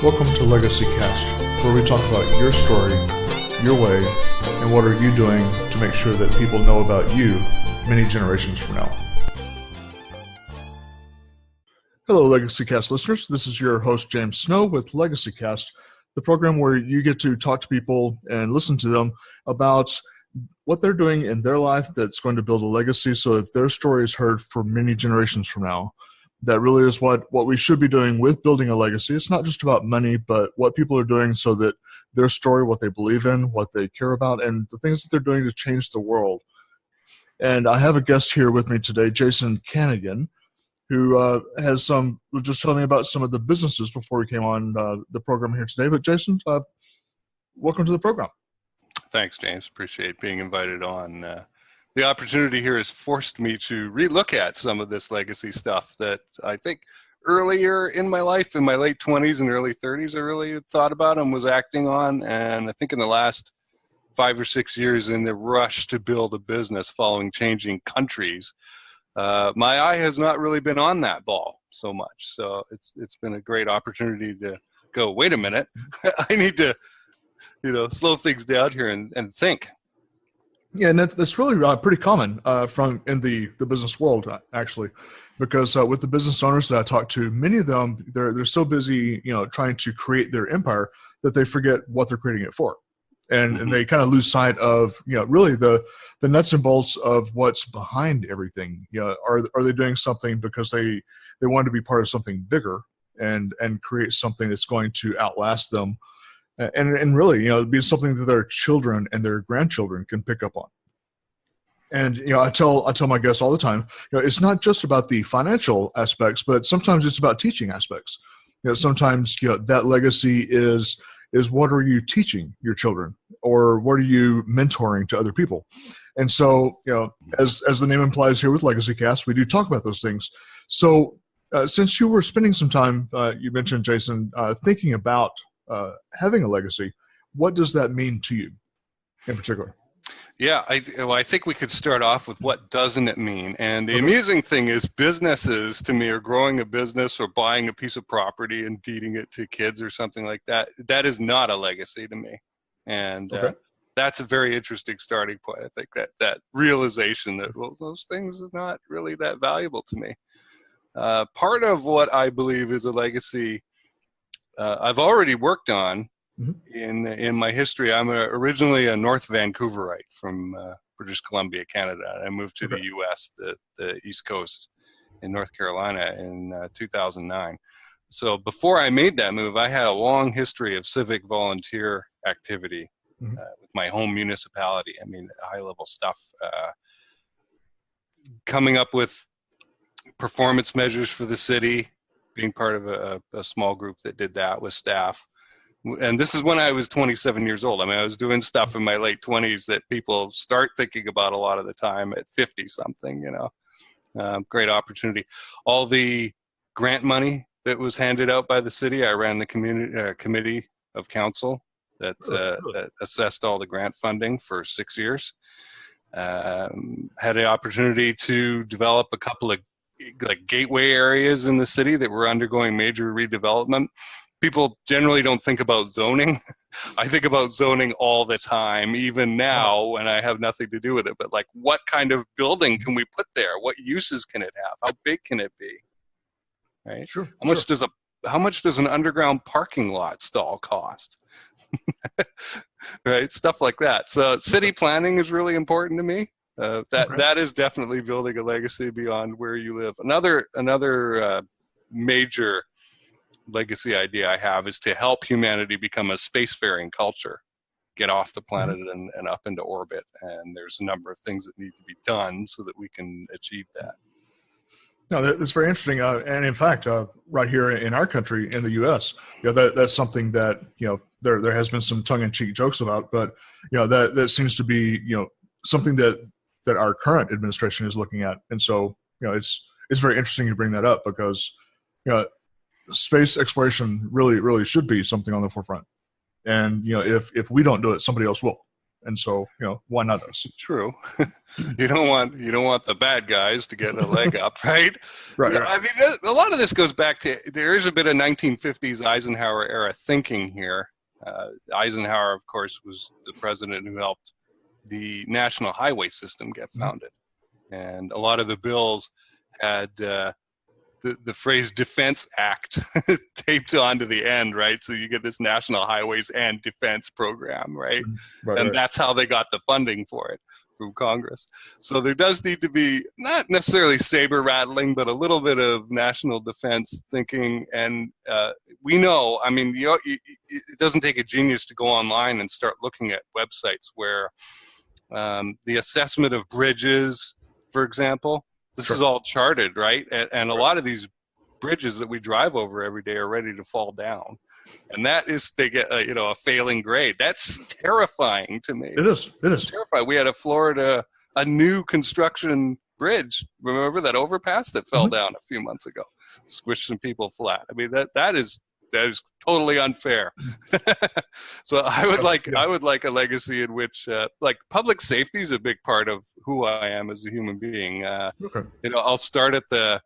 Welcome to Legacy Cast, where we talk about your story, your way, and what are you doing to make sure that people know about you many generations from now. Hello, Legacy Cast listeners. This is your host, James Snow, with Legacy Cast, the program where you get to talk to people and listen to them about what they're doing in their life that's going to build a legacy so that their story is heard for many generations from now. That really is what we should be doing with building a legacy. It's not just about money, but what people are doing so that their story, what they believe in, what they care about, and the things that they're doing to change the world. And I have a guest here with me today, Jason Kanigan, who was just telling me about some of the businesses before we came on the program here today. But Jason, welcome to the program. Thanks, James. Appreciate being invited on. The opportunity here has forced me to relook at some of this legacy stuff that I think earlier in my life, in my late 20s and early 30s, I really thought about and was acting on. And I think in the last 5 or 6 years, in the rush to build a business following changing countries, my eye has not really been on that ball so much. So it's been a great opportunity to go, wait a minute, I need to slow things down here and think. Yeah, and that's really pretty common from in the business world, actually, because with the business owners that I talk to, many of them, they're so busy, trying to create their empire that they forget what they're creating it for. And they kind of lose sight of, really the nuts and bolts of what's behind everything. Are they doing something because they want to be part of something bigger and create something that's going to outlast them? And really, be something that their children and their grandchildren can pick up on. And, I tell my guests all the time, it's not just about the financial aspects, but sometimes it's about teaching aspects. Sometimes, that legacy is what are you teaching your children, or what are you mentoring to other people? And so, as the name implies here with Legacy Cast, we do talk about those things. So since you were spending some time, you mentioned, Jason, thinking about having a legacy, what does that mean to you in particular? Yeah, I think we could start off with what doesn't it mean. And the amusing thing is businesses, to me, are growing a business or buying a piece of property and deeding it to kids or something like that. That is not a legacy to me. And that's a very interesting starting point. I think that realization that, well, those things are not really that valuable to me. Part of what I believe is a legacy I've already worked on in my history. I'm originally a North Vancouverite from British Columbia, Canada. I moved to the U.S., the East Coast in North Carolina in 2009. So before I made that move, I had a long history of civic volunteer activity with my home municipality. I mean, high-level stuff, coming up with performance measures for the city, being part of a small group that did that with staff. And this is when I was 27 years old. I mean, I was doing stuff in my late 20s that people start thinking about a lot of the time at 50-something, Great opportunity. All the grant money that was handed out by the city, I ran the committee of council that assessed all the grant funding for 6 years. Had the opportunity to develop a couple of gateway areas in the city that were undergoing major redevelopment. People generally don't think about zoning. I think about zoning all the time, even now when I have nothing to do with it. But what kind of building can we put there? What uses can it have? How big can it be? Right? Sure. How much does an underground parking lot stall cost? Right? Stuff like that. So city planning is really important to me. That is definitely building a legacy beyond where you live. Another major legacy idea I have is to help humanity become a spacefaring culture, get off the planet and up into orbit. And there's a number of things that need to be done so that we can achieve that. No, that's very interesting. And in fact, right here in our country, in the U.S., that's something that, there has been some tongue-in-cheek jokes about, but, that seems to be, something that our current administration is looking at. And so, it's very interesting you bring that up because, space exploration really, really should be something on the forefront. And, if we don't do it, somebody else will. And so, why not us? True. You don't want the bad guys to get a leg up, right? Right. Yeah, I mean, a lot of this goes back to, there is a bit of 1950s Eisenhower era thinking here. Eisenhower, of course, was the president who helped the national highway system get founded. And a lot of the bills had the phrase Defense Act taped onto the end, right? So you get this National Highways and Defense Program, right? And that's how they got the funding for it from Congress. So there does need to be not necessarily saber rattling, but a little bit of national defense thinking. And we know, I mean, it doesn't take a genius to go online and start looking at websites where the assessment of bridges, for example, this is all charted, right? And a lot of these bridges that we drive over every day are ready to fall down. And that is, they get a failing grade. That's terrifying to me. It is. It's terrifying. We had a new construction bridge. Remember that overpass that fell down a few months ago? Squished some people flat. I mean, that is totally unfair. So I would like a legacy in which like public safety is a big part of who I am as a human being. I'll start at the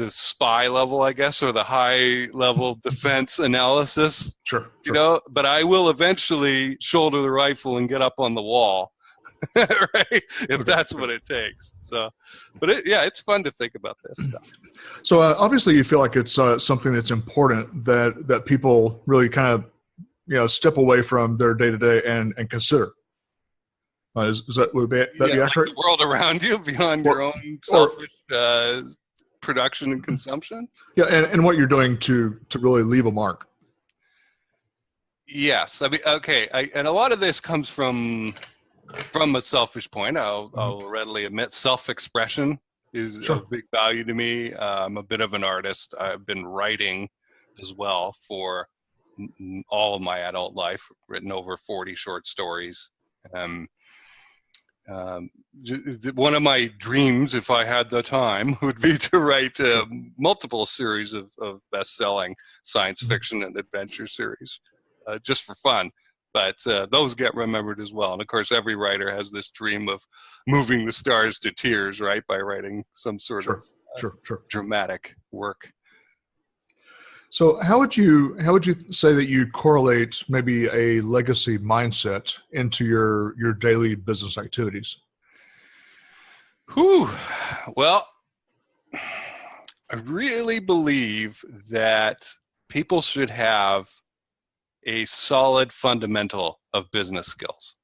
spy level, I guess, or the high level defense analysis. Sure. But I will eventually shoulder the rifle and get up on the wall. Right, if that's what it takes. So, but it's fun to think about this stuff. So obviously, you feel like it's something that's important that people really kind of step away from their day to day and consider. Is that would that be accurate? Like the world around you beyond your own selfish production and consumption. Yeah, and what you're doing to really leave a mark. Yes, I mean, okay, and a lot of this comes from a selfish point. I'll readily admit self-expression is of big value to me. I'm a bit of an artist. I've been writing as well for all of my adult life, written over 40 short stories. One of my dreams, if I had the time, would be to write multiple series of best-selling science fiction and adventure series, just for fun. But those get remembered as well. And of course, every writer has this dream of moving the stars to tears, right, by writing some sort of dramatic work. So how would you say that you correlate maybe a legacy mindset into your daily business activities? Well, I really believe that people should have a solid fundamental of business skills.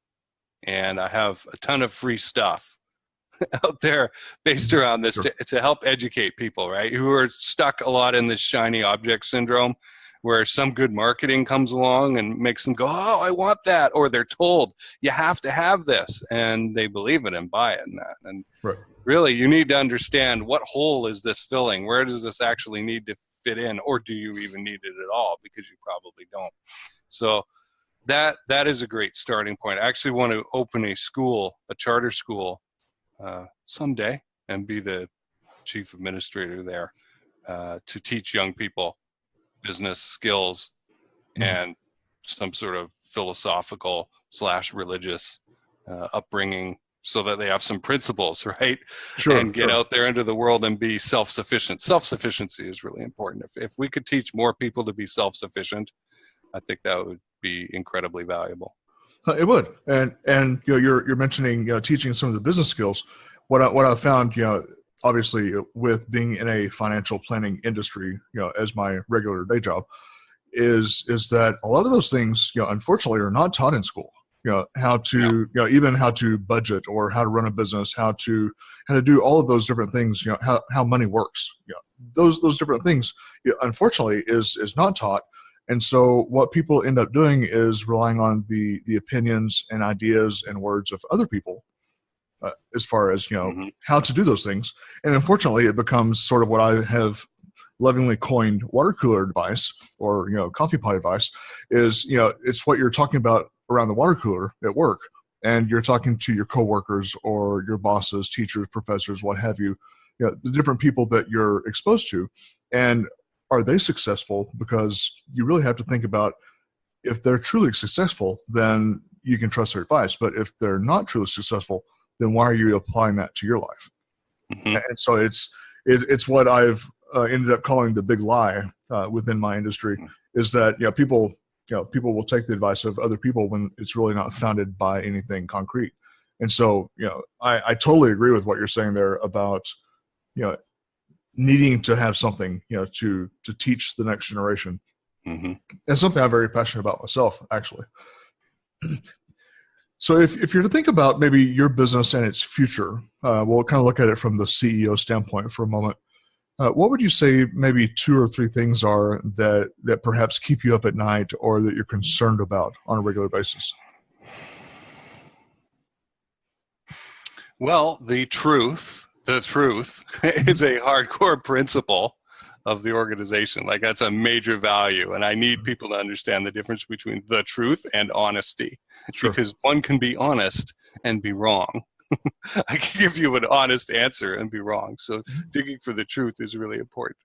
And I have a ton of free stuff out there based around this to help educate people, right, who are stuck a lot in this shiny object syndrome, where some good marketing comes along and makes them go, oh, I want that, or they're told you have to have this, and they believe it and buy it. And really, you need to understand, what hole is this filling? Where does this actually need to fit in, or do you even need it at all? Because you probably don't. So that is a great starting point. I actually want to open a charter school someday, and be the chief administrator there to teach young people business skills and some sort of philosophical / religious upbringing, so that they have some principles, right? And get out there into the world and be self-sufficient. Self-sufficiency is really important. If we could teach more people to be self-sufficient, I think that would be incredibly valuable. It would, and you're mentioning teaching some of the business skills. What I found, obviously with being in a financial planning industry, as my regular day job, is that a lot of those things, unfortunately, are not taught in school. How to even how to budget, or how to run a business, how to do all of those different things. How money works. Those different things, unfortunately, is not taught. And so what people end up doing is relying on the opinions and ideas and words of other people as far as, how to do those things. And unfortunately, it becomes sort of what I have lovingly coined water cooler advice, or, coffee pot advice, is, it's what you're talking about around the water cooler at work. And you're talking to your coworkers or your bosses, teachers, professors, what have you, the different people that you're exposed to. And are they successful? Because you really have to think about, if they're truly successful, then you can trust their advice. But if they're not truly successful, then why are you applying that to your life? Mm-hmm. And so it's what I've ended up calling the big lie within my industry, is that people will take the advice of other people when it's really not founded by anything concrete. And so I totally agree with what you're saying there about needing to have something to teach the next generation. Mm-hmm. And something I'm very passionate about myself, actually. So if you're to think about maybe your business and its future, we'll kind of look at it from the CEO standpoint for a moment. What would you say maybe 2 or 3 things are that perhaps keep you up at night or that you're concerned about on a regular basis? Well, the truth is a hardcore principle of the organization. Like, that's a major value. And I need people to understand the difference between the truth and honesty. Sure. Because one can be honest and be wrong. I can give you an honest answer and be wrong. So digging for the truth is really important.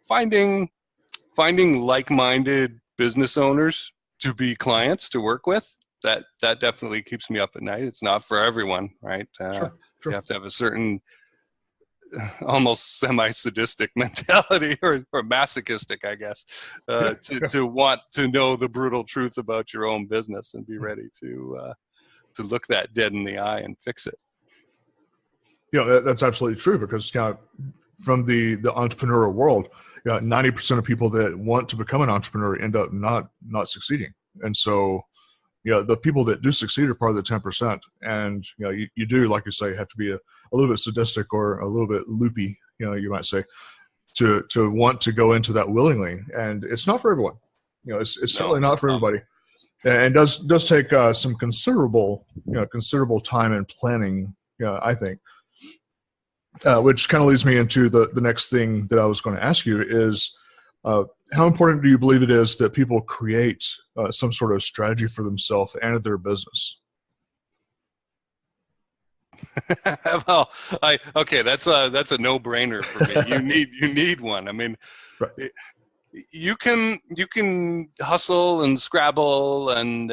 Finding like-minded business owners to be clients to work with, that definitely keeps me up at night. It's not for everyone, right? Sure. You have to have a certain almost semi-sadistic mentality or masochistic, I guess, to want to know the brutal truth about your own business and be ready to look that dead in the eye and fix it. That's absolutely true, because from the entrepreneurial world, 90% of people that want to become an entrepreneur end up not succeeding. And so the people that do succeed are part of the 10%. And you do, like you say, have to be a little bit sadistic or a little bit loopy, you might say, to want to go into that willingly. And it's not for everyone. It's certainly not for everybody. And does take some considerable time and planning, I think. Which kind of leads me into the next thing that I was going to ask you is, how important do you believe it is that people create some sort of strategy for themselves and their business? Well, that's a no-brainer for me. You need one. I mean, right. You can hustle and scrabble and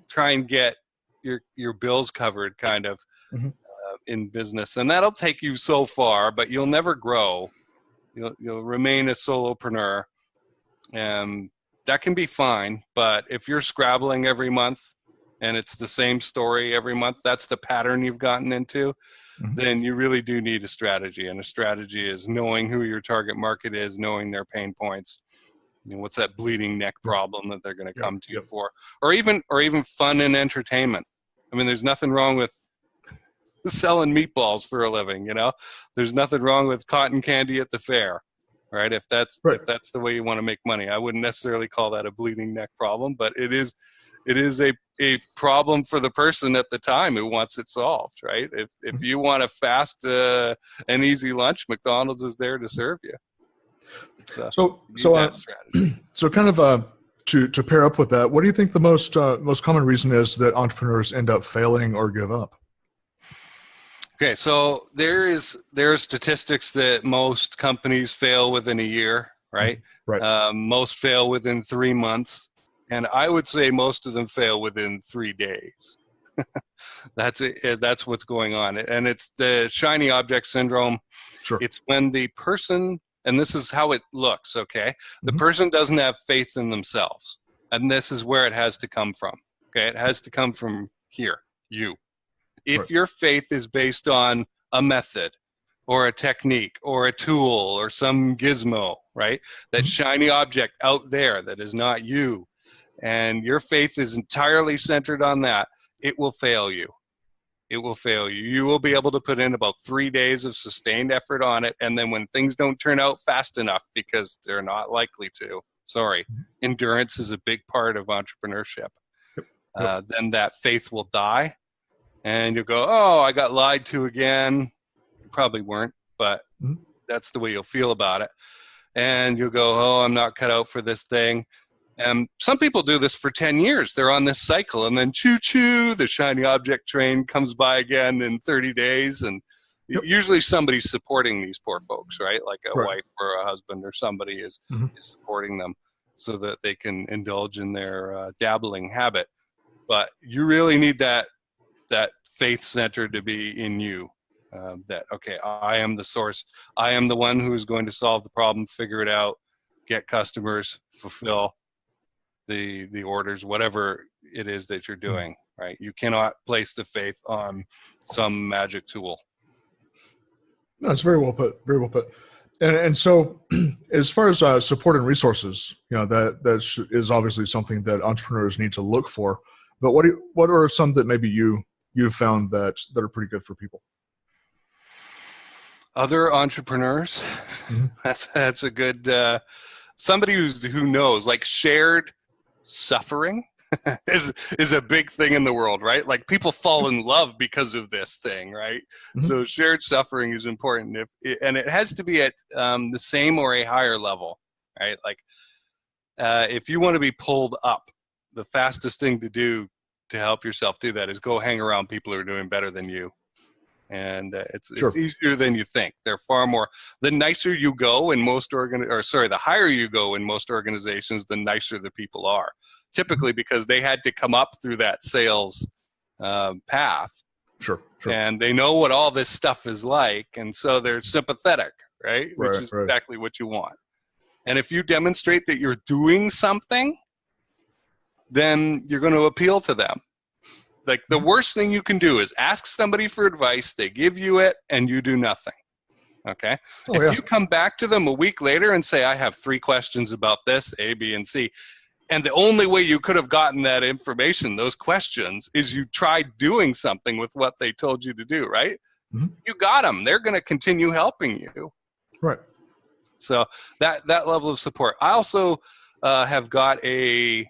try and get your bills covered, kind of, in business, and that'll take you so far, but you'll never grow. You'll remain a solopreneur, and that can be fine. But if you're scrabbling every month and it's the same story every month, that's the pattern you've gotten into, then you really do need a strategy. And a strategy is knowing who your target market is, knowing their pain points. What's that bleeding neck problem that they're going to come to you for, or even fun and entertainment. I mean, there's nothing wrong with selling meatballs for a living. There's nothing wrong with cotton candy at the fair, right? If that's the way you want to make money, I wouldn't necessarily call that a bleeding neck problem, but it is a problem for the person at the time who wants it solved, right? If you want a fast and easy lunch, McDonald's is there to serve you. So strategy. So kind of to pair up with that, what do you think the most common reason is that entrepreneurs end up failing or give up? Okay, so there are statistics that most companies fail within a year, right? Right. Most fail within 3 months. And I would say most of them fail within 3 days. That's it. That's what's going on. And it's the shiny object syndrome. Sure. It's when the person, and this is how it looks, okay? The person doesn't have faith in themselves. And this is where it has to come from, okay? It has to come from here, you. If your faith is based on a method or a technique or a tool or some gizmo, right? That shiny object out there that is not you, and your faith is entirely centered on that, it will fail you. It will fail you. You will be able to put in about 3 days of sustained effort on it, and then when things don't turn out fast enough, because they're not likely to, endurance is a big part of entrepreneurship, then that faith will die, and you'll go, oh, I got lied to again. You probably weren't, but that's the way you'll feel about it. And you'll go, oh, I'm not cut out for this thing. And some people do this for 10 years. They're on this cycle, and then choo-choo, the shiny object train comes by again in 30 days. And usually somebody's supporting these poor folks, right? Like a wife or a husband or somebody is supporting them. so that they can indulge in their dabbling habit. But you really need that faith center to be in you. That, okay, I am the source. I am the one who is going to solve the problem, figure it out, get customers, fulfill the orders, whatever it is that you're doing, right? You cannot place the faith on some magic tool. No, it's very well put. Very well put. And so, as far as support and resources, that is obviously something that entrepreneurs need to look for. But what are some that maybe you've found that are pretty good for people? Other entrepreneurs, that's a good somebody who knows, like, shared suffering is a big thing in the world, right? Like, people fall in love because of this thing, right? So shared suffering is important, and it has to be at the same or a higher level, right? Like, if you want to be pulled up, the fastest thing to do to help yourself do that is go hang around people who are doing better than you. And it's easier than you think. They're far more. The nicer you go in most the higher you go in most organizations, the nicer the people are. Typically, because they had to come up through that sales path. Sure. And they know what all this stuff is like, and so they're sympathetic, right? Which is exactly what you want. And if you demonstrate that you're doing something, then you're going to appeal to them. Like, the worst thing you can do is ask somebody for advice, they give you it, and you do nothing. Okay? If you come back to them a week later and say, I have 3 questions about this, A, B, and C, and the only way you could have gotten that information, those questions, is you tried doing something with what they told you to do, right? You got them. They're going to continue helping you. Right. So that level of support. I also have got a...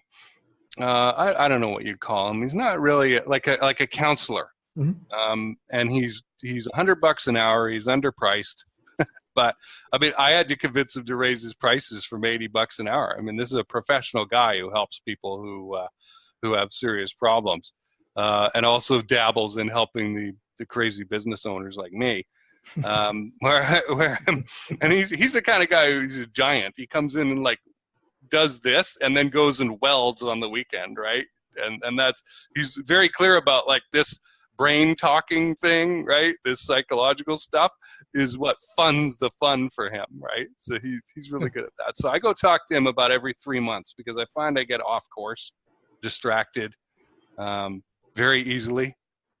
I don't know what you'd call him. He's not really like a counselor. And he's $100 an hour. He's underpriced. But I mean, I had to convince him to raise his prices from $80 an hour. I mean, this is a professional guy who helps people who have serious problems, and also dabbles in helping the crazy business owners like me. And he's the kind of guy who's a giant. He comes in and, like, does this and then goes and welds on the weekend, right? And he's very clear about, like, this brain talking thing, right? This psychological stuff is what funds the fun for him, right? So he's really good at that. So I go talk to him about every 3 months, because I find I get off course, distracted very easily,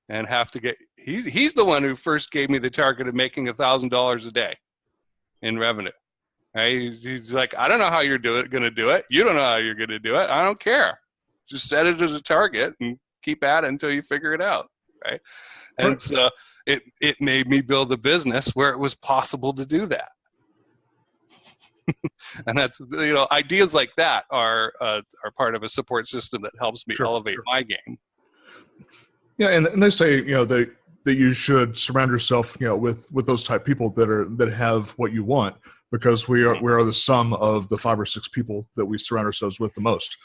and have to get. He's the one who first gave me the target of making $1,000 a day in revenue. Right? He's like, I don't know how you're going to do it. You don't know how you're going to do it. I don't care. Just set it as a target and keep at it until you figure it out. Right? And so it made me build a business where it was possible to do that. And that's, ideas like that are part of a support system that helps me elevate my game. Yeah, and they say that you should surround yourself with those type people that have what you want. Because we are the sum of the 5 or 6 people that we surround ourselves with the most.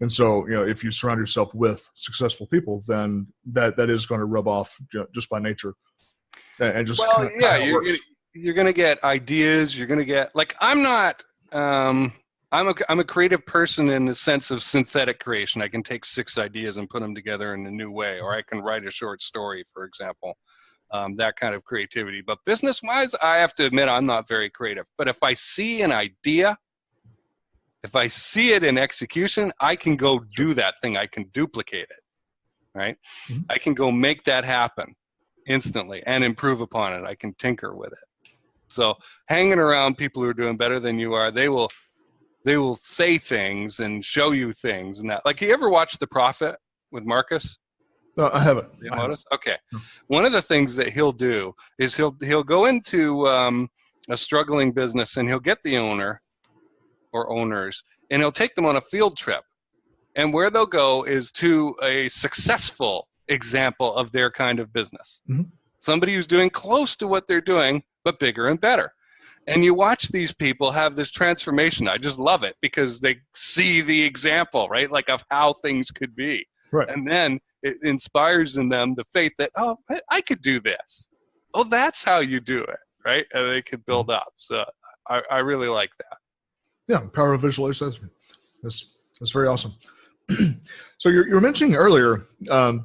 And so, if you surround yourself with successful people, then that is going to rub off just by nature. And just you're going to get ideas. You're going to get, like, I'm not. I'm a creative person in the sense of synthetic creation. I can take 6 ideas and put them together in a new way, or I can write a short story, for example. That kind of creativity. But business-wise, I have to admit I'm not very creative. But if I see an idea, if I see it in execution, I can go do that thing. I can duplicate it, right? I can go make that happen instantly and improve upon it. I can tinker with it. So hanging around people who are doing better than you are, they will say things and show you things and that. Like, you ever watch The Prophet with Marcus? No, I haven't. You notice? Okay. One of the things that he'll do is he'll go into a struggling business, and he'll get the owner or owners, and he'll take them on a field trip. And where they'll go is to a successful example of their kind of business. Somebody who's doing close to what they're doing, but bigger and better. And you watch these people have this transformation. I just love it, because they see the example, right? Like, of how things could be. Right. And then it inspires in them the faith that, oh, I could do this. Oh, that's how you do it, right? And they could build up. So I really like that. Yeah, power of visualization. That's very awesome. So you were mentioning earlier, kind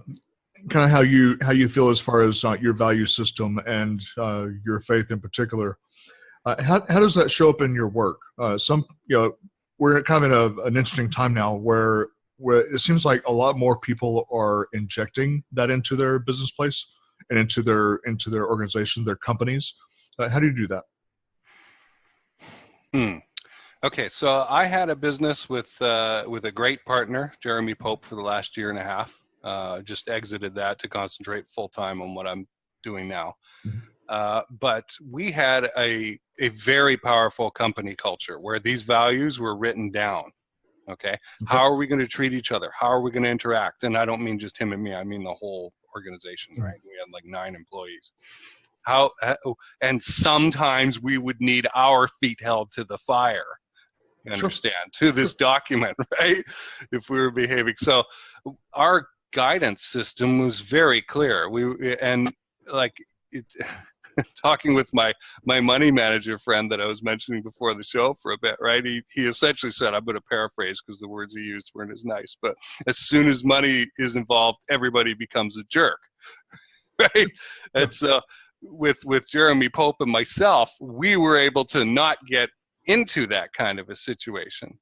of how you feel as far as your value system and your faith in particular. How does that show up in your work? We're kind of in an interesting time now where it seems like a lot more people are injecting that into their business place and into their organization, their companies. How do you do that? Okay, so I had a business with a great partner, Jeremy Pope, for the last year and a half. Just exited that to concentrate full time on what I'm doing now. But we had a very powerful company culture where these values were written down. Okay, how are we going to treat each other? How are we going to interact? And I don't mean just him and me. I mean the whole organization, right? We had like 9 employees. And sometimes we would need our feet held to the fire. You understand, to this document, right? If we were behaving. So our guidance system was very clear. Talking with my money manager friend that I was mentioning before the show for a bit, right? He essentially said, I'm going to paraphrase because the words he used weren't as nice, but as soon as money is involved, everybody becomes a jerk, right? And so with Jeremy Pope and myself, we were able to not get into that kind of a situation,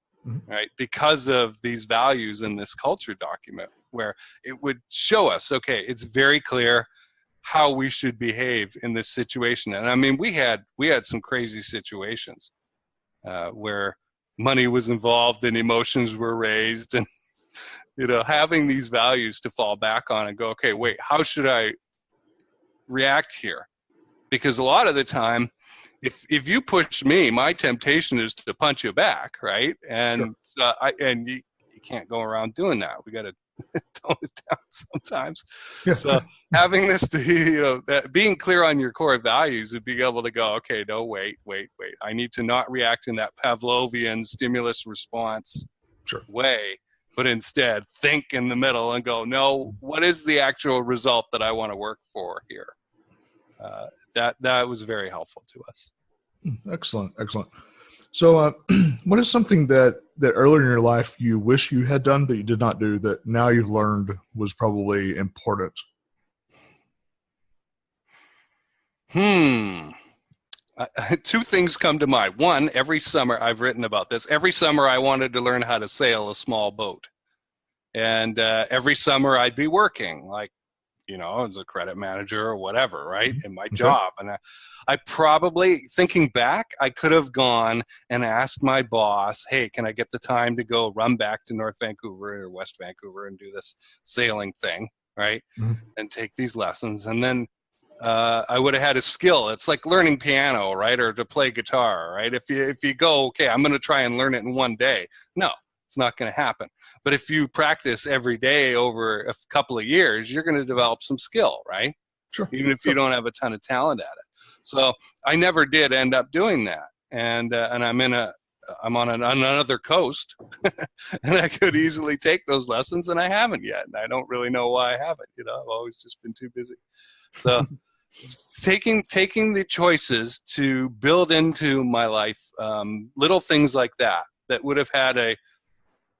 right? Because of these values in this culture document where it would show us, okay, it's very clear how we should behave in this situation. And I mean, we had some crazy situations where money was involved and emotions were raised, and having these values to fall back on and go, okay, wait, how should I react here? Because a lot of the time, if you push me, my temptation is to punch you back, right? And you can't go around doing that. We got to tone it down sometimes. Yeah. So having this to that being clear on your core values and being able to go, okay, no, wait. I need to not react in that Pavlovian stimulus response way, but instead think in the middle and go, no, what is the actual result that I want to work for here? That was very helpful to us. Excellent. So what is something that earlier in your life you wish you had done that you did not do that now you've learned was probably important? Two things come to mind. One, every summer, I've written about this. Every summer I wanted to learn how to sail a small boat. And every summer I'd be working, like, as a credit manager or whatever, right, in my job. And I probably, thinking back, I could have gone and asked my boss, hey, can I get the time to go run back to North Vancouver or West Vancouver and do this sailing thing, right, and take these lessons. And then I would have had a skill. It's like learning piano, right, or to play guitar, right? If you go, okay, I'm going to try and learn it in one day. No. It's not going to happen. But if you practice every day over a couple of years, you're going to develop some skill, right? Sure. Even if you don't have a ton of talent at it. So I never did end up doing that. And I'm on another coast, and I could easily take those lessons, and I haven't yet. And I don't really know why I haven't. I've always just been too busy. So taking the choices to build into my life, little things like that would have had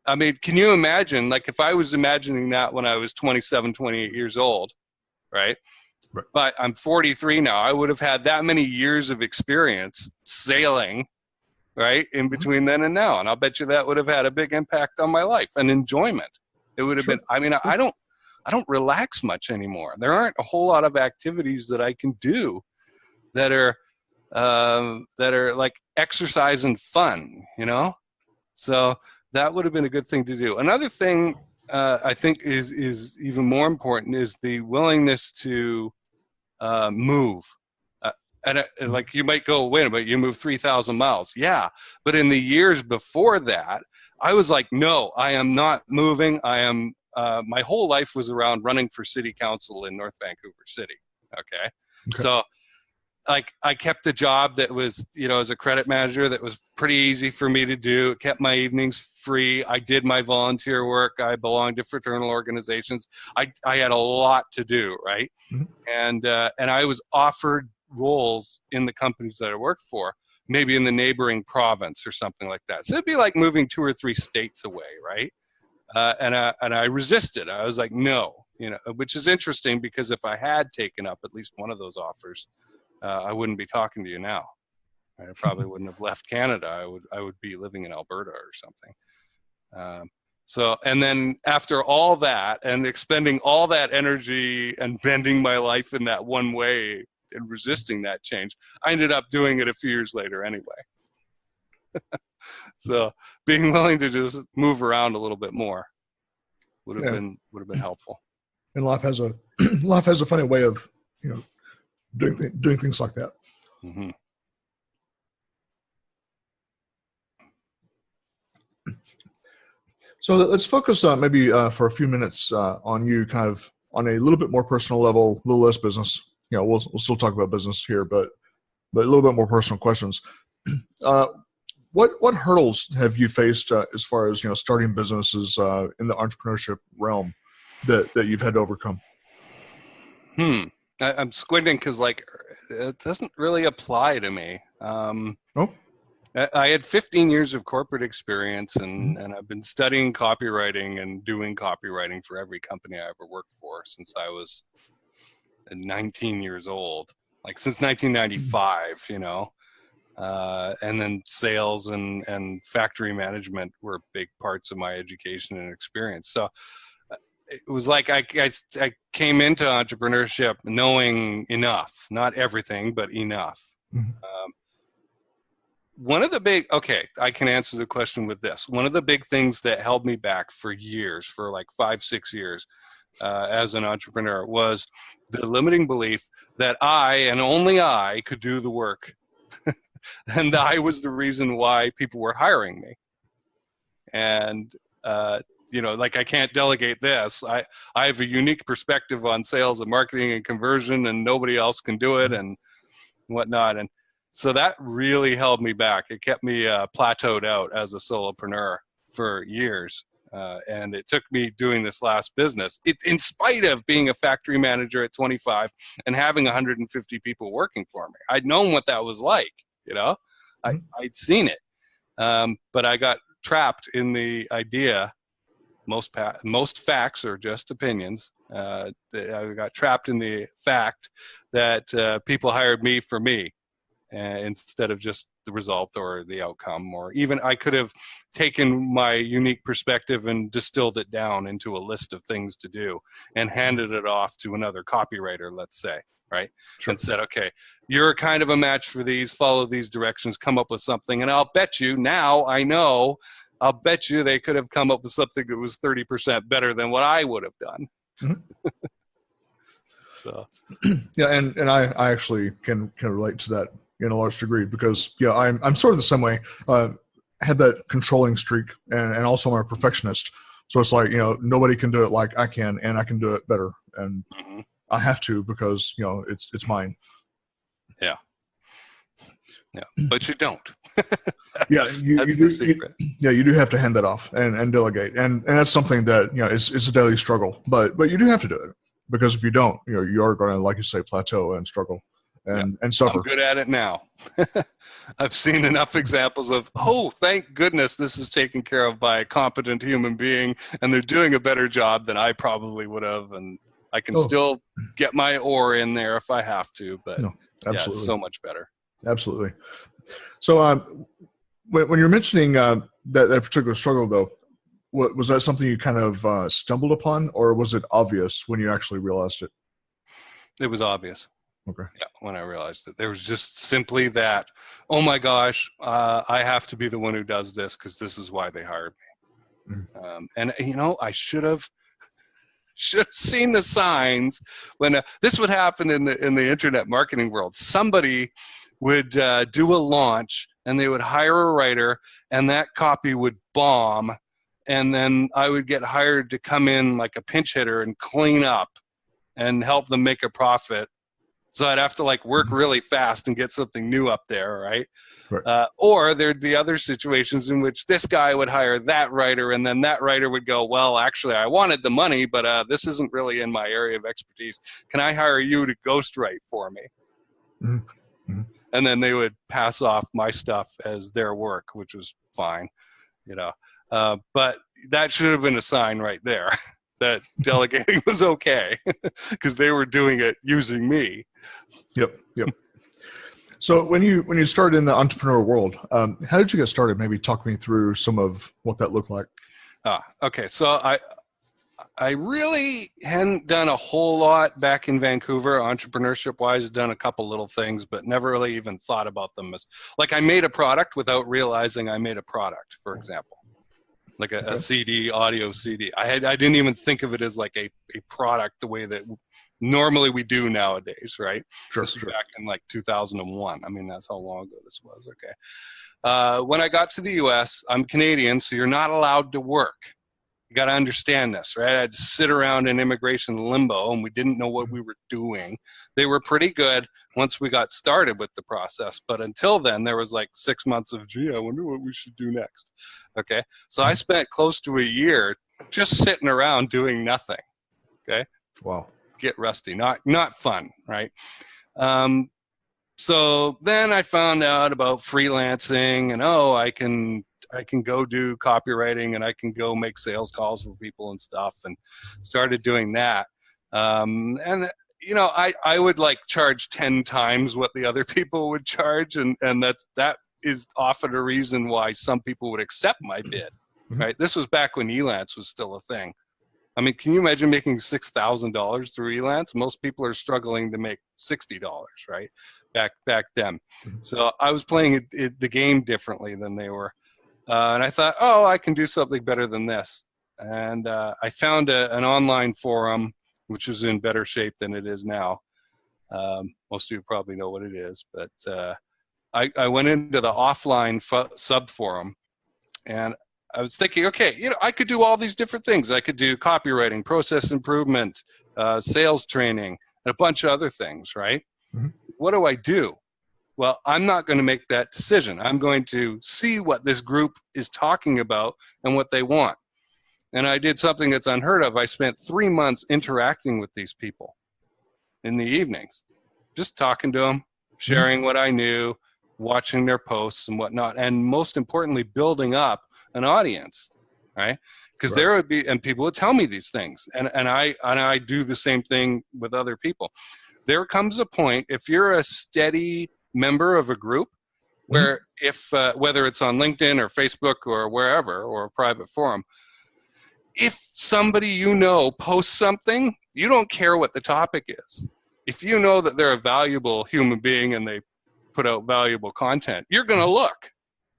can you imagine, like if I was imagining that when I was 27, 28 years old, right? But I'm 43 now, I would have had that many years of experience sailing, right, in between then and now. And I'll bet you that would have had a big impact on my life and enjoyment. It would have been, I don't relax much anymore. There aren't a whole lot of activities that I can do that are like exercise and fun, So that would have been a good thing to do. Another thing I think is even more important is the willingness to move. Like you might go, wait a minute, you move 3,000 miles. Yeah. But in the years before that, I was like, no, I am not moving. My whole life was around running for city council in North Vancouver City. Okay. So like I kept a job that was, as a credit manager that was pretty easy for me to do. It kept my evenings free. I did my volunteer work. I belonged to fraternal organizations. I had a lot to do, right? And I was offered roles in the companies that I worked for, maybe in the neighboring province or something like that. So it'd be like moving 2 or 3 states away, right? And I resisted. I was like, no, which is interesting because if I had taken up at least one of those offers, I wouldn't be talking to you now. I probably wouldn't have left Canada. I would be living in Alberta or something. So, and then after all that and expending all that energy and bending my life in that one way and resisting that change, I ended up doing it a few years later anyway. So being willing to just move around a little bit more would have been helpful. And life has a funny way of, doing things like that. Mm-hmm. So let's focus maybe for a few minutes on you, kind of on a little bit more personal level, a little less business. We'll still talk about business here, but a little bit more personal questions. What hurdles have you faced as far as starting businesses in the entrepreneurship realm that you've had to overcome? I'm squinting because it doesn't really apply to me. Oh. I had 15 years of corporate experience, and I've been studying copywriting and doing copywriting for every company I ever worked for since I was 19 years old, like since 1995, and then sales and factory management were big parts of my education and experience. So it was like I came into entrepreneurship knowing enough, not everything, but enough. Mm-hmm. One of the I can answer the question with this. One of the big things that held me back for years, for like 5-6 years as an entrepreneur, was the limiting belief that I and only I could do the work. And I was the reason why people were hiring me. And, I can't delegate this. I have a unique perspective on sales and marketing and conversion, and nobody else can do it and whatnot. And so that really held me back. It kept me plateaued out as a solopreneur for years. And it took me doing this last business, in spite of being a factory manager at 25 and having 150 people working for me. I'd known what that was like, I'd seen it. But I got trapped in the idea, most facts are just opinions. I got trapped in the fact that people hired me for me. Instead of just the result or the outcome, or even I could have taken my unique perspective and distilled it down into a list of things to do and handed it off to another copywriter, let's say, right? Sure. And said, okay, you're kind of a match for these, follow these directions, come up with something. And I'll bet you they could have come up with something that was 30% better than what I would have done. Mm-hmm. So. Yeah. And I actually can relate to that in a large degree, because I'm sort of the same way. I had that controlling streak, and also I'm a perfectionist. So it's like, nobody can do it like I can, and I can do it better, and I have to, because it's mine. Yeah. But you don't. Yeah, you do have to hand that off and delegate, and that's something that it's a daily struggle. But you do have to do it, because if you don't, you are going to, like you say, plateau and struggle. And suffer. I'm good at it now. I've seen enough examples of, thank goodness this is taken care of by a competent human being, and they're doing a better job than I probably would have, and I can still get my oar in there if I have to, but absolutely. It's so much better. Absolutely. So when you're mentioning that particular struggle, though, was that something you kind of stumbled upon, or was it obvious when you actually realized it? It was obvious. Okay. Yeah, when I realized it, there was just simply that, oh my gosh, I have to be the one who does this because this is why they hired me. Mm-hmm. And I should have seen the signs when this would happen in the internet marketing world. Somebody would do a launch, and they would hire a writer, and that copy would bomb, and then I would get hired to come in like a pinch hitter and clean up and help them make a profit. So I'd have to work really fast and get something new up there, right? Or there'd be other situations in which this guy would hire that writer, and then that writer would go, well, actually, I wanted the money, but this isn't really in my area of expertise. Can I hire you to ghostwrite for me? Mm-hmm. And then they would pass off my stuff as their work, which was fine, you know. But that should have been a sign right there that delegating was okay, because they were doing it using me. Yep. So when you started in the entrepreneur world, how did you get started? Maybe talk me through some of what that looked like. Okay. So I really hadn't done a whole lot back in Vancouver, entrepreneurship-wise. Done a couple little things, but never really even thought about them as, like, I made a product without realizing I made a product, for example. Like a CD, audio CD. I didn't even think of it as like a product the way that normally we do nowadays, right? Sure. This was back in like 2001. I mean, that's how long ago this was, okay? When I got to the U.S., I'm Canadian, so you're not allowed to work. You got to understand this, right? I had to sit around in immigration limbo, and we didn't know what we were doing. They were pretty good once we got started with the process, but until then, there was like 6 months of, gee, I wonder what we should do next. Okay, so I spent close to a year just sitting around doing nothing. Okay, wow, get rusty, not fun, right? So then I found out about freelancing, and I can go do copywriting, and I can go make sales calls for people and stuff, and started doing that. And I would like charge 10 times what the other people would charge, and that is often a reason why some people would accept my bid. Right? This was back when Elance was still a thing. I mean, can you imagine making $6,000 through Elance? Most people are struggling to make $60, right? Back then. So I was playing the game differently than they were. And I thought, I can do something better than this. And I found an online forum, which was in better shape than it is now. Most of you probably know what it is. But I went into the offline sub-forum, and I was thinking, okay, I could do all these different things. I could do copywriting, process improvement, sales training, and a bunch of other things, right? Mm-hmm. What do I do? Well, I'm not going to make that decision. I'm going to see what this group is talking about and what they want. And I did something that's unheard of. I spent 3 months interacting with these people in the evenings, just talking to them, sharing what I knew, watching their posts and whatnot, and most importantly, building up an audience, right? Because there would be, and people would tell me these things, and I do the same thing with other people. There comes a point, if you're a steady member of a group, where if whether it's on LinkedIn or Facebook or wherever, or a private forum, if somebody posts something, you don't care what the topic is. If you know that they're a valuable human being and they put out valuable content, you're going to look.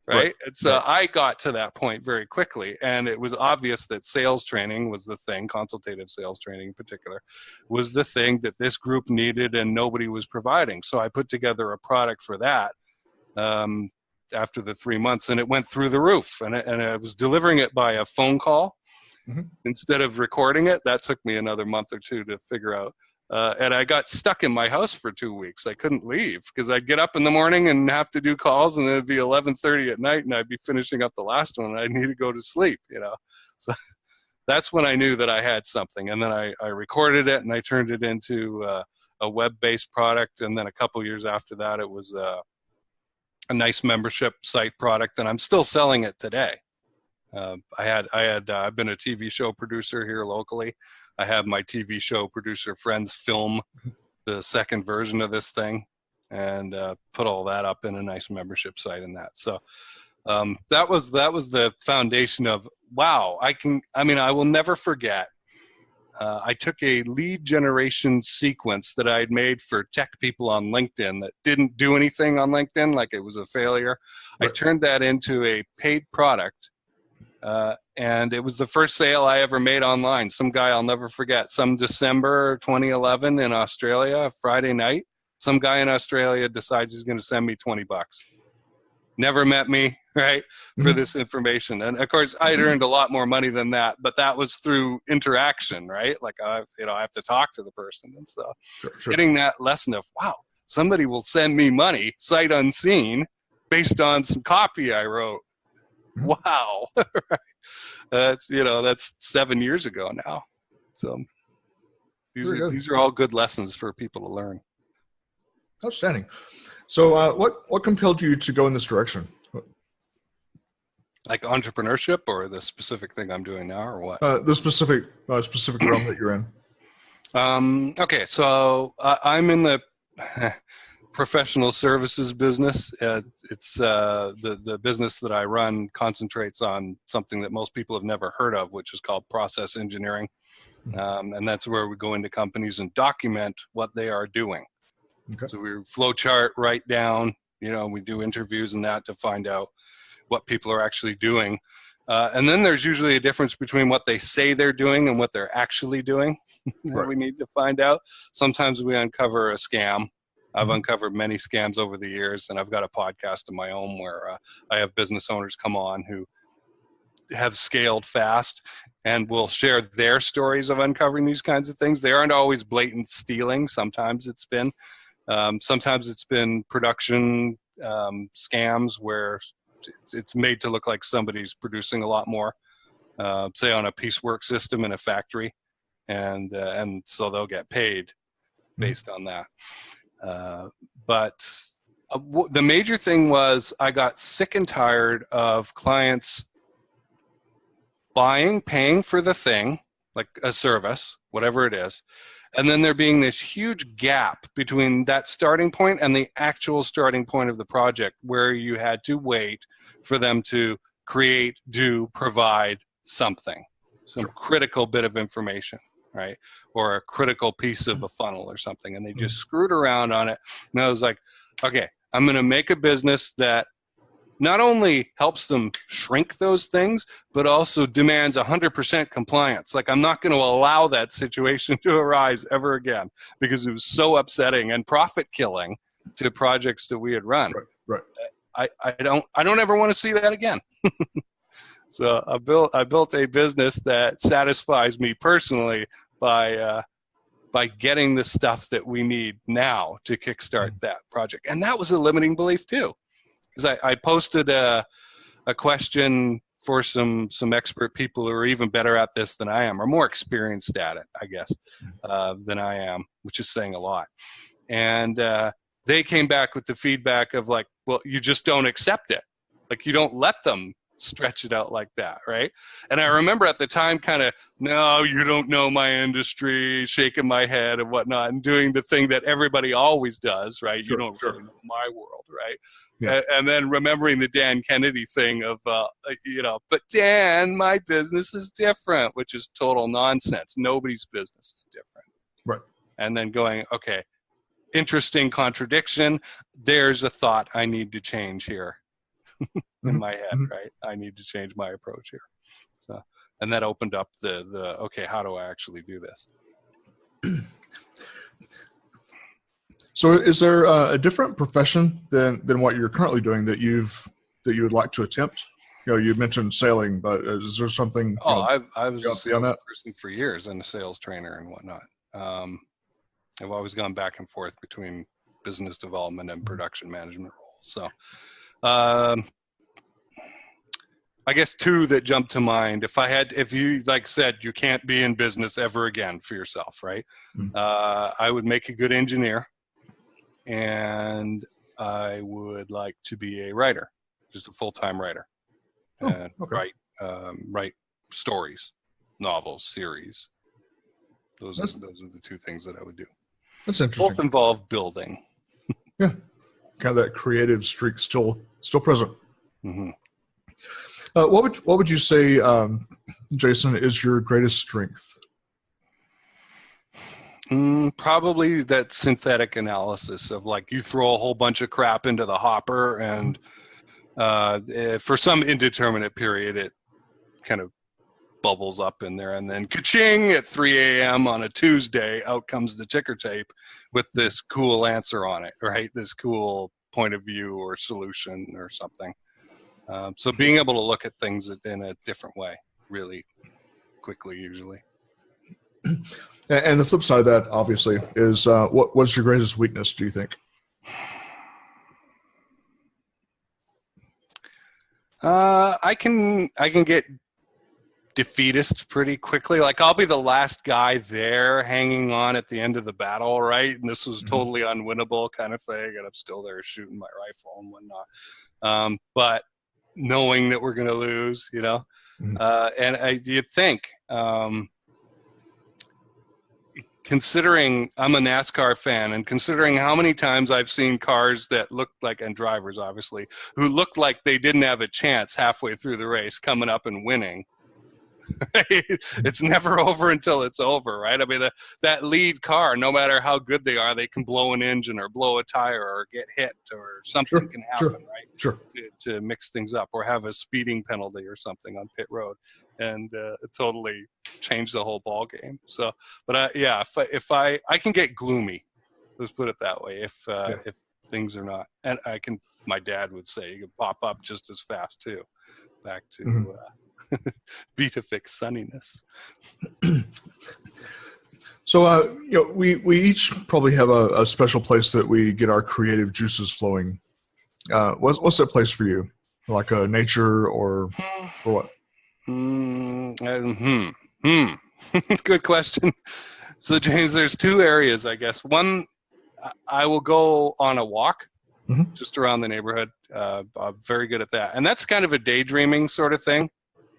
Right? And so I got to that point very quickly, and it was obvious that sales training was the thing, consultative sales training in particular, was the thing that this group needed and nobody was providing. So I put together a product for that after the 3 months, and it went through the roof. And I was delivering it by a phone call instead of recording it. That took me another month or two to figure out. And I got stuck in my house for 2 weeks. I couldn't leave because I'd get up in the morning and have to do calls, and it'd be 11:30 at night, and I'd be finishing up the last one, and I'd need to go to sleep, So that's when I knew that I had something. And then I recorded it, and I turned it into a web-based product. And then a couple years after that, it was a nice membership site product, and I'm still selling it today. I've been a TV show producer here locally. I have my TV show producer friends film the second version of this thing, and put all that up in a nice membership site and that. So that was the foundation of, wow, I will never forget. I took a lead generation sequence that I had made for tech people on LinkedIn that didn't do anything on LinkedIn, like it was a failure. Right. I turned that into a paid product. And it was the first sale I ever made online. Some guy I'll never forget, some December 2011 in Australia, Friday night, some guy in Australia decides he's going to send me $20. Never met me, right, for this information. And of course, I'd earned a lot more money than that, but that was through interaction, right? Like I have to talk to the person. And so getting that lesson of, wow, somebody will send me money sight unseen based on some copy I wrote. Wow. That's 7 years ago now. So these are all good lessons for people to learn. Outstanding. So what compelled you to go in this direction? Like entrepreneurship or the specific thing I'm doing now or what? The specific realm that you're in. Okay, so I'm in the professional services business. It's the business that I run concentrates on something that most people have never heard of, which is called process engineering. And that's where we go into companies and document what they are doing. Okay. So we flowchart right down, we do interviews and that to find out what people are actually doing. And then there's usually a difference between what they say they're doing and what they're actually doing that Right. we need to find out. Sometimes we uncover a scam. I've uncovered many scams over the years, and I've got a podcast of my own where I have business owners come on who have scaled fast and will share their stories of uncovering these kinds of things. They aren't always blatant stealing. Sometimes it's been production scams where it's made to look like somebody's producing a lot more, say on a piecework system in a factory, and so they'll get paid based on that. But the major thing was I got sick and tired of clients paying for the thing, like a service, whatever it is, and then there being this huge gap between that starting point and the actual starting point of the project, where you had to wait for them to provide something, some critical bit of information, right? Or a critical piece of a funnel or something. And they just screwed around on it. And I was like, okay, I'm going to make a business that not only helps them shrink those things, but also demands 100% compliance. Like, I'm not going to allow that situation to arise ever again, because it was so upsetting and profit killing to projects that we had run. Right. I don't ever want to see that again. So I built a business that satisfies me personally by getting the stuff that we need now to kickstart that project. And that was a limiting belief too. Because I posted a question for some expert people who are even better at this than I am, or more experienced at it, I guess, than I am, which is saying a lot. And they came back with the feedback of like, well, you just don't accept it. Like, you don't let them stretch it out like that, right? And I remember at the time kind of, no, you don't know my industry, shaking my head and whatnot, and doing the thing that everybody always does, right? Sure, you don't really know my world, right? Yeah. And then remembering the Dan Kennedy thing of, but Dan, my business is different, which is total nonsense. Nobody's business is different. Right. And then going, okay, interesting contradiction. There's a thought I need to change here in my head, right? I need to change my approach here. So, and that opened up the okay, how do I actually do this? So is there a different profession than what you're currently doing that you would like to attempt? You mentioned sailing, but is there something? I was a salesperson for years and a sales trainer and whatnot. I've always gone back and forth between business development and production management roles. So I guess two that jump to mind. If you said you can't be in business ever again for yourself, right? I would make a good engineer, and I would like to be a writer, just a full-time writer, and write stories, novels, series. Those are the two things that I would do. That's interesting. Both involve building. Yeah, kind of that creative streak still present. Mm-hmm. What would you say, Jason, is your greatest strength? Probably that synthetic analysis of, like, you throw a whole bunch of crap into the hopper, and for some indeterminate period, it kind of bubbles up in there, and then ka-ching at 3 a.m. on a Tuesday, out comes the ticker tape with this cool answer on it, right? This cool point of view or solution or something. So being able to look at things in a different way really quickly, usually. And the flip side of that, obviously, is what's your greatest weakness, do you think? I can get defeatist pretty quickly. Like, I'll be the last guy there hanging on at the end of the battle, right? And this was totally unwinnable kind of thing, and I'm still there shooting my rifle and whatnot. But knowing that we're going to lose, you know, and you'd think, considering I'm a NASCAR fan and considering how many times I've seen cars that looked like, and drivers obviously, who looked like they didn't have a chance halfway through the race coming up and winning. It's never over until it's over, right? I mean, that lead car, no matter how good they are, they can blow an engine or blow a tire or get hit or something can happen, right? Sure. To mix things up, or have a speeding penalty or something on pit road, and totally change the whole ball game. So, but if I can get gloomy, let's put it that way. If things are not, and my dad would say, you can pop up just as fast too. Back to. Betafix sunniness. So, we each probably have a special place that we get our creative juices flowing. What's that place for you? Like nature or what? Good question. So, James, there's two areas, I guess. One, I will go on a walk just around the neighborhood. I'm very good at that. And that's kind of a daydreaming sort of thing.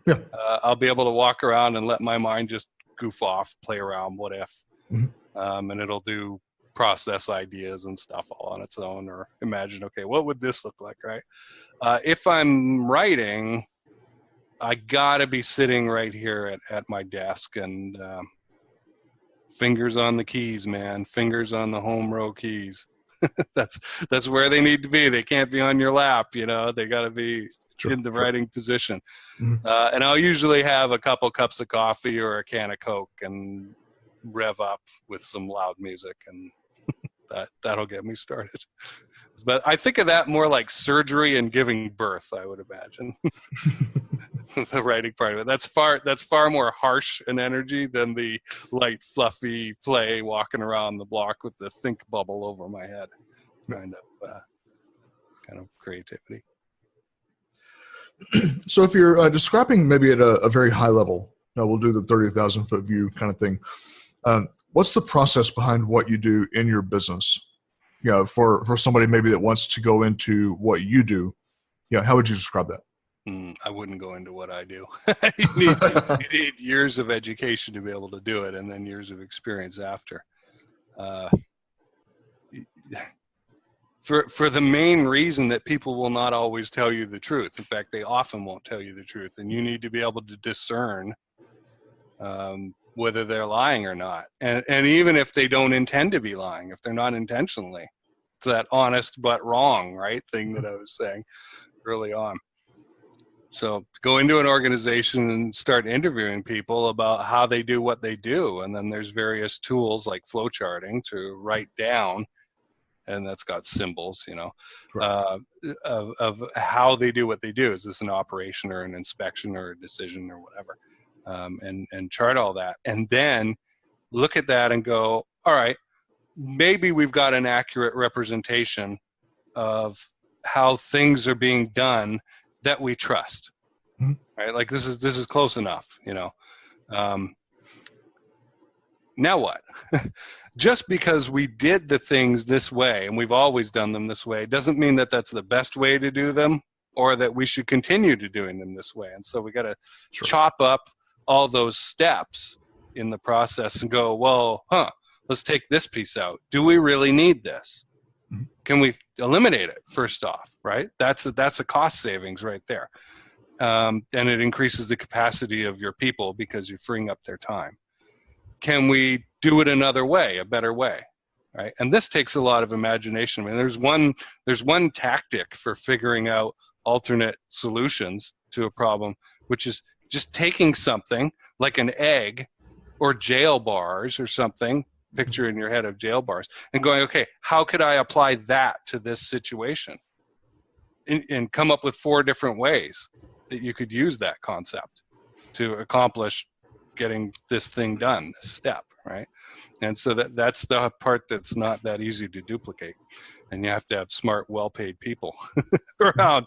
Yeah. I'll be able to walk around and let my mind just goof off, play around, what if, and it'll do process ideas and stuff all on its own, or imagine, okay, what would this look like, right? If I'm writing, I gotta be sitting right here at my desk, and fingers on the keys, man, fingers on the home row keys. That's where they need to be. They can't be on your lap, you know. They gotta be in the writing position. And I'll usually have a couple cups of coffee or a can of Coke and rev up with some loud music, and that'll get me started. But I think of that more like surgery and giving birth, I would imagine. The writing part of it. That's far more harsh in energy than the light, fluffy play walking around the block with the think bubble over my head kind of creativity. So if you're describing maybe at a very high level, we'll do the 30,000 foot view kind of thing. What's the process behind what you do in your business? For somebody maybe that wants to go into what you do, how would you describe that? I wouldn't go into what I do. You need years of education to be able to do it, and then years of experience after. For the main reason that people will not always tell you the truth. In fact, they often won't tell you the truth, and you need to be able to discern whether they're lying or not. And even if they don't intend to be lying, if they're not intentionally, it's that honest but wrong, right, thing that I was saying early on. So go into an organization and start interviewing people about how they do what they do, and then there's various tools like flow charting to write down, and that's got symbols, of how they do what they do. Is this an operation or an inspection or a decision or whatever? And chart all that. And then look at that and go, all right, maybe we've got an accurate representation of how things are being done that we trust, right? Like this is close enough, now what? Just because we did the things this way, and we've always done them this way, doesn't mean that that's the best way to do them, or that we should continue to doing them this way. And so we got to chop up all those steps in the process and go, well, let's take this piece out. Do we really need this? Can we eliminate it first off, right? That's a cost savings right there. And it increases the capacity of your people because you're freeing up their time. Can we do it another way, a better way, right? And this takes a lot of imagination. I mean, there's one tactic for figuring out alternate solutions to a problem, which is just taking something like an egg or jail bars or something, picture in your head of jail bars, and going, okay, how could I apply that to this situation? And come up with 4 different ways that you could use that concept to accomplish getting this thing done, this step, right? And so that's the part that's not that easy to duplicate. And you have to have smart, well-paid people around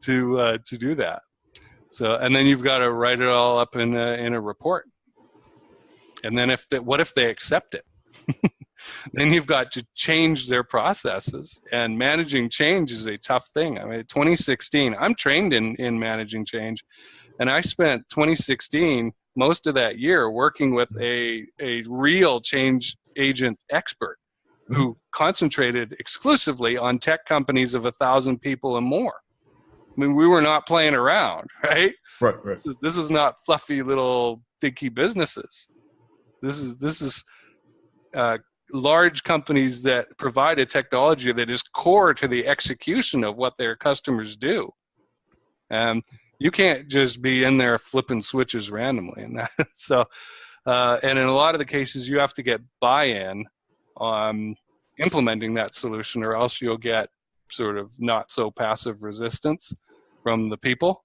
to do that. So, and then you've got to write it all up in a report. And then what if they accept it? Then you've got to change their processes, and managing change is a tough thing. I mean, 2016, I'm trained in managing change, and I spent 2016, most of that year, working with a real change agent expert who concentrated exclusively on tech companies of 1,000 people and more. I mean, we were not playing around, right? Right. This is not fluffy little dinky businesses. This is large companies that provide a technology that is core to the execution of what their customers do. You can't just be in there flipping switches randomly. And that, so, and in a lot of the cases, you have to get buy-in on implementing that solution, or else you'll get sort of not so passive resistance from the people.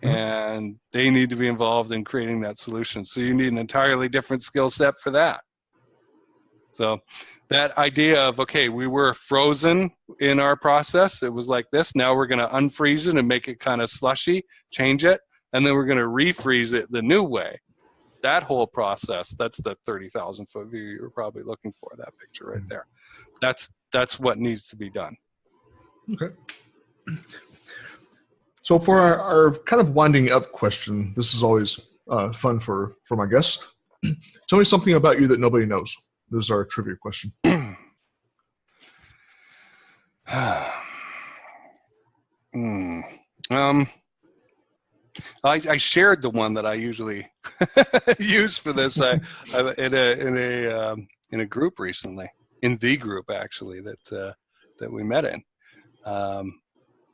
And they need to be involved in creating that solution. So you need an entirely different skill set for that. So that idea of, okay, we were frozen in our process. It was like this. Now we're going to unfreeze it and make it kind of slushy, change it, and then we're going to refreeze it the new way. That whole process, that's the 30,000 foot view you're probably looking for, that picture right there. That's what needs to be done. Okay. So for our kind of winding up question, this is always fun for my guests. Tell me something about you that nobody knows. This is our trivia question. I shared the one that I usually use for this in a group recently, in the group actually that we met in.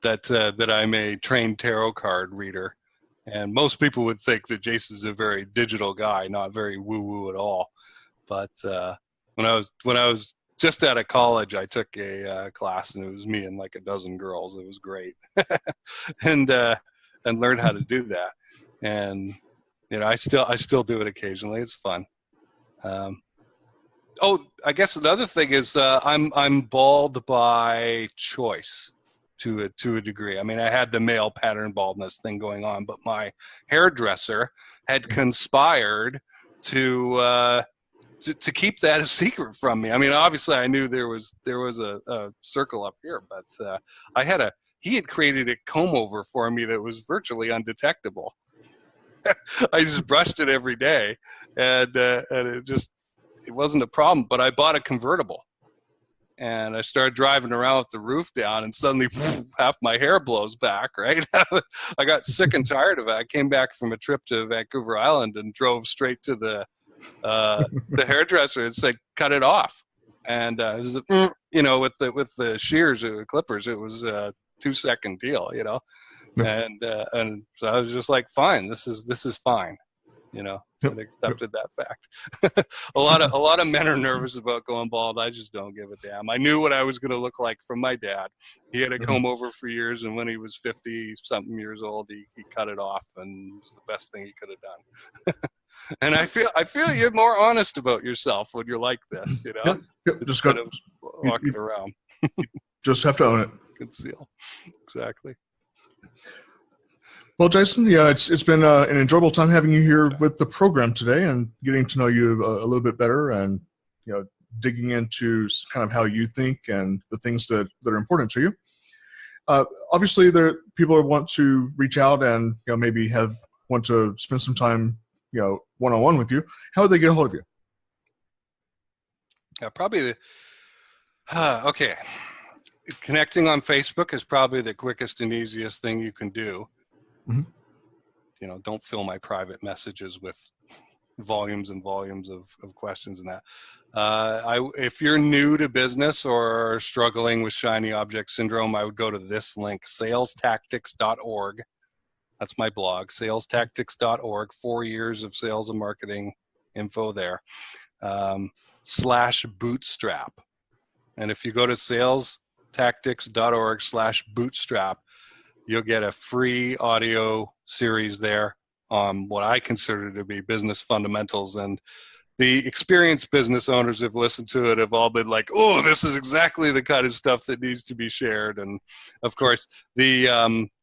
That I'm a trained tarot card reader, and most people would think that Jason's a very digital guy, not very woo-woo at all. But when I was just out of college, I took a class, and it was me and like a dozen girls. It was great, and learned how to do that. And I still do it occasionally. It's fun. I guess another thing is I'm bald by choice. To a degree. I mean, I had the male pattern baldness thing going on, but my hairdresser had conspired to keep that a secret from me. I mean, obviously, I knew there was a circle up here, but he had created a comb over for me that was virtually undetectable. I just brushed it every day, and it wasn't a problem. But I bought a convertible. And I started driving around with the roof down, and suddenly half my hair blows back, right? I got sick and tired of it. I came back from a trip to Vancouver Island and drove straight to the hairdresser and said, cut it off. And it was, with the shears or the clippers, it was a 2-second deal, and so I was just like, fine, this is fine. And accepted that fact. a lot of men are nervous about going bald. I just don't give a damn. I knew what I was going to look like from my dad. He had a comb over for years, and when he was 50-something years old, he cut it off, and it was the best thing he could have done. And I feel you're more honest about yourself when you're like this, Just got to walk it around. Just have to own it. Conceal. Exactly. Well, Jason, yeah, it's been an enjoyable time having you here with the program today, and getting to know you a little bit better, and digging into kind of how you think and the things that are important to you. Obviously, there people want to reach out and maybe want to spend some time one-on-one with you. How would they get a hold of you? Yeah, probably okay. Connecting on Facebook is probably the quickest and easiest thing you can do. Mm-hmm. Don't fill my private messages with volumes and volumes of questions and that. If you're new to business or struggling with shiny object syndrome, I would go to this link, salestactics.org. That's my blog, salestactics.org, 4 years of sales and marketing info there, /bootstrap. And if you go to salestactics.org/bootstrap, you'll get a free audio series there on what I consider to be business fundamentals. And the experienced business owners who've listened to it have all been like, oh, this is exactly the kind of stuff that needs to be shared. And of course, the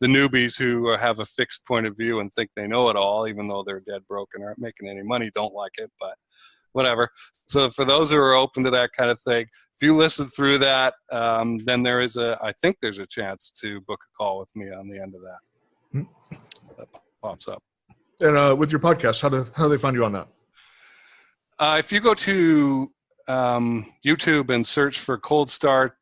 newbies who have a fixed point of view and think they know it all, even though they're dead broke and aren't making any money, don't like it, but whatever. So for those who are open to that kind of thing, if you listen through that, then I think there's a chance to book a call with me on the end of that. That pops up. And with your podcast, how do they find you on that? If you go to YouTube and search for Cold Star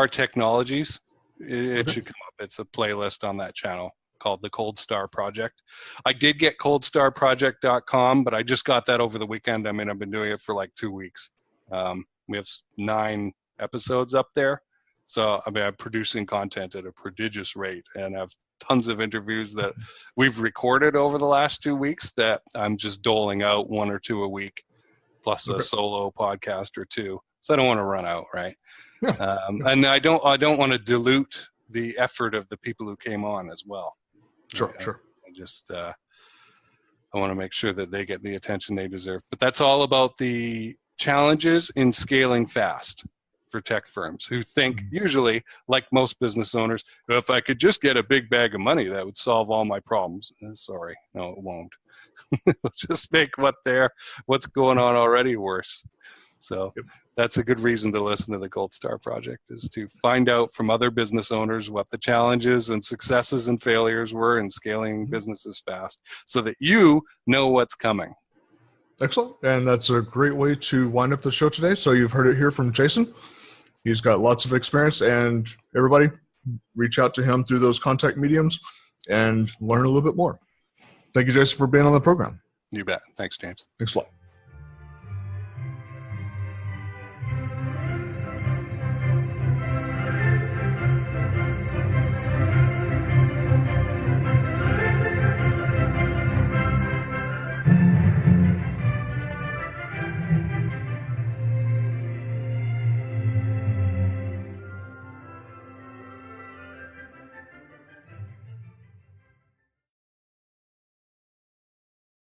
Technologies, it should come up. It's a playlist on that channel called the Cold Star Project. I did get coldstarproject.com, but I just got that over the weekend. I mean, I've been doing it for like 2 weeks. We have 9 episodes up there. So, I mean, I'm producing content at a prodigious rate and have tons of interviews that we've recorded over the last 2 weeks that I'm just doling out 1 or 2 a week, plus a solo podcast or 2. So I don't want to run out, right? Yeah. And I don't want to dilute the effort of the people who came on as well. Sure. I want to make sure that they get the attention they deserve. But that's all about the challenges in scaling fast for tech firms who think usually, like most business owners, if I could just get a big bag of money, that would solve all my problems. Sorry, no, it won't. It'll just make what's going on already worse. So that's a good reason to listen to the Gold Star Project, is to find out from other business owners what the challenges and successes and failures were in scaling businesses fast, so that you know what's coming. Excellent. And that's a great way to wind up the show today. So you've heard it here from Jason. He's got lots of experience, and everybody reach out to him through those contact mediums and learn a little bit more. Thank you, Jason, for being on the program. You bet. Thanks, James. Thanks a lot.